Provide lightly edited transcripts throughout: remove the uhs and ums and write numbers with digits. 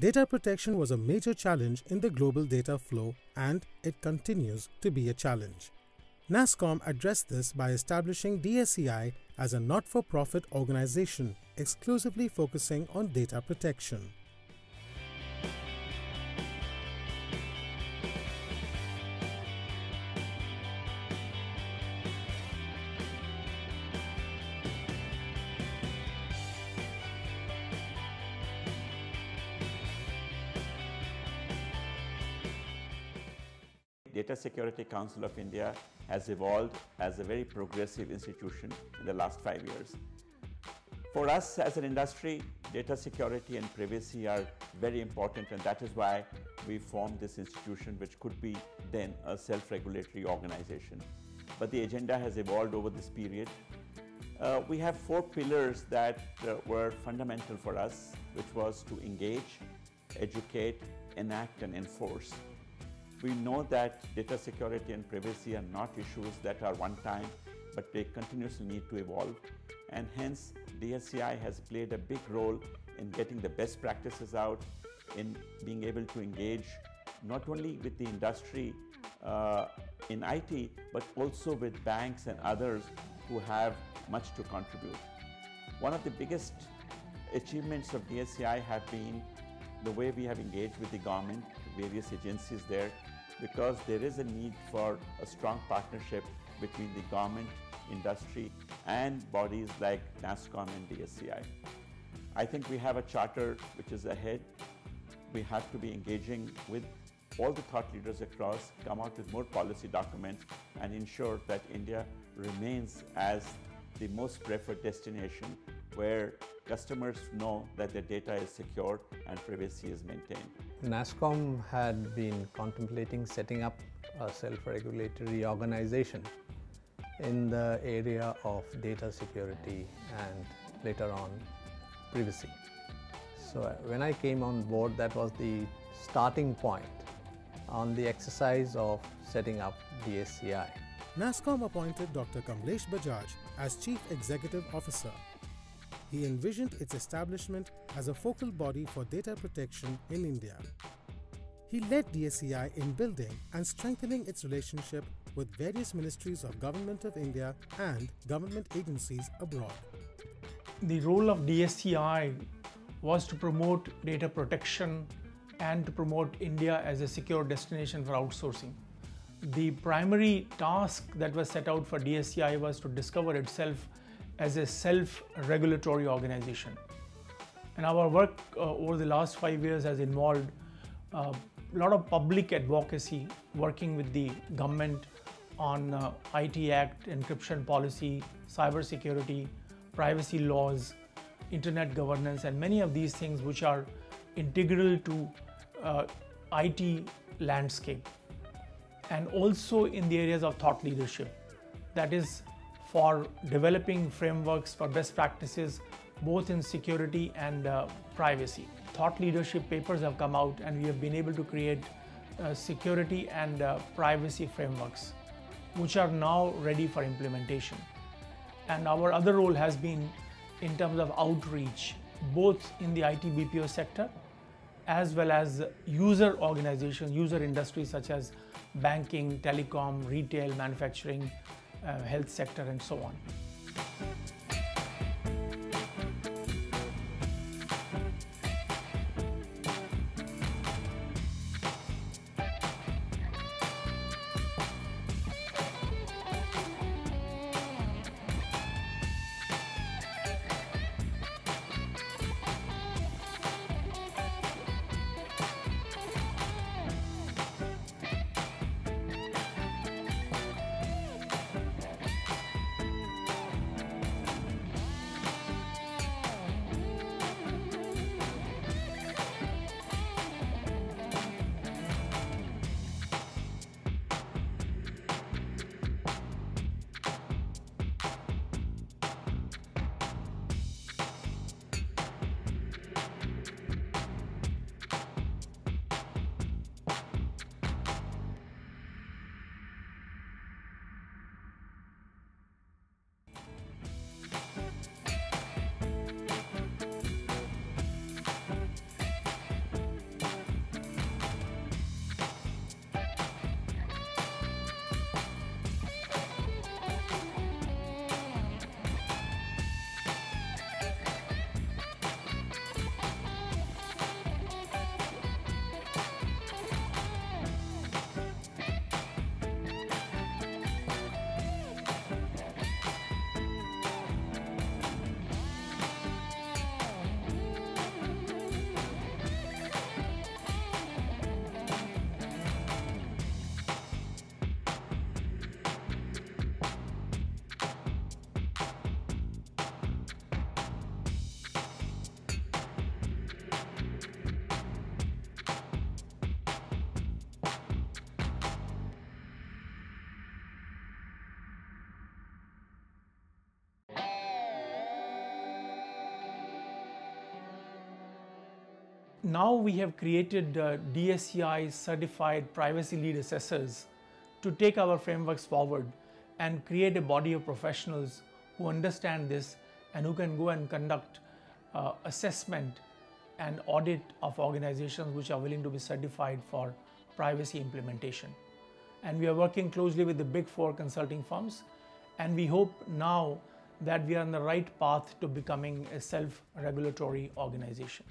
Data protection was a major challenge in the global data flow, and it continues to be a challenge. NASSCOM addressed this by establishing DSCI as a not-for-profit organization exclusively focusing on data protection. Data Security Council of India has evolved as a very progressive institution in the last 5 years. For us as an industry, data security and privacy are very important, and that is why we formed this institution, which could be then a self-regulatory organization. But the agenda has evolved over this period. We have 4 pillars that were fundamental for us, which was to engage, educate, enact and enforce. We know that data security and privacy are not issues that are one time, but they continuously need to evolve. And hence, DSCI has played a big role in getting the best practices out, in being able to engage not only with the industry in IT, but also with banks and others who have much to contribute. One of the biggest achievements of DSCI have been the way we have engaged with the government, various agencies there, because there is a need for a strong partnership between the government, industry and bodies like NASSCOM and DSCI. I think we have a charter which is ahead. We have to be engaging with all the thought leaders across, come out with more policy documents and ensure that India remains as the most preferred destination where customers know that their data is secure and privacy is maintained. NASSCOM had been contemplating setting up a self-regulatory organization in the area of data security and later on privacy. So when I came on board, that was the starting point on the exercise of setting up DSCI. NASSCOM appointed Dr. Kamlesh Bajaj as Chief Executive Officer. He envisioned its establishment as a focal body for data protection in India. He led DSCI in building and strengthening its relationship with various ministries of Government of India and government agencies abroad. The role of DSCI was to promote data protection and to promote India as a secure destination for outsourcing. The primary task that was set out for DSCI was to discover itself as a self-regulatory organization. And our work over the last 5 years has involved a lot of public advocacy, working with the government on IT Act, encryption policy, cyber security, privacy laws, internet governance, and many of these things which are integral to IT landscape. And also in the areas of thought leadership, that is for developing frameworks for best practices both in security and privacy. Thought leadership papers have come out and we have been able to create security and privacy frameworks which are now ready for implementation. And our other role has been in terms of outreach, both in the IT BPO sector as well as user organizations, user industries such as banking, telecom, retail, manufacturing, health sector and so on. Now we have created DSCI certified privacy lead assessors to take our frameworks forward and create a body of professionals who understand this and who can go and conduct assessment and audit of organizations which are willing to be certified for privacy implementation. And we are working closely with the big 4 consulting firms, and we hope now that we are on the right path to becoming a self-regulatory organization.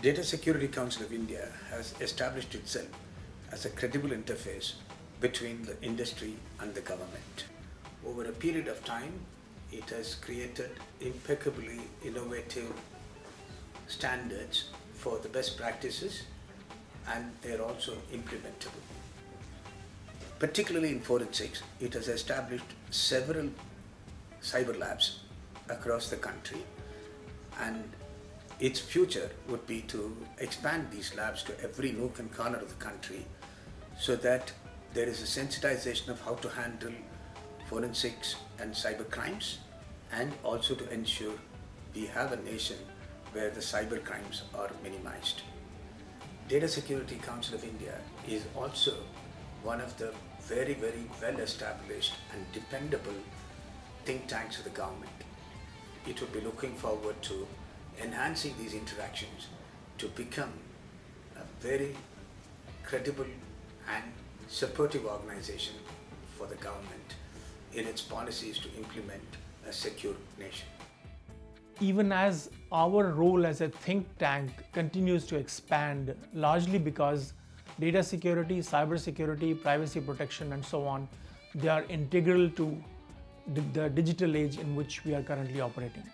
Data Security Council of India has established itself as a credible interface between the industry and the government. Over a period of time, it has created impeccably innovative standards for the best practices, and they are also implementable. Particularly in forensics, it has established several cyber labs across the country, and its future would be to expand these labs to every nook and corner of the country so that there is a sensitization of how to handle forensics and cyber crimes, and also to ensure we have a nation where the cyber crimes are minimized. Data Security Council of India is also one of the very, very well established and dependable think tanks of the government. It would be looking forward to enhancing these interactions to become a very credible and supportive organization for the government in its policies to implement a secure nation. Even as our role as a think tank continues to expand, largely because data security, cyber security, privacy protection, and so on, they are integral to the digital age in which we are currently operating.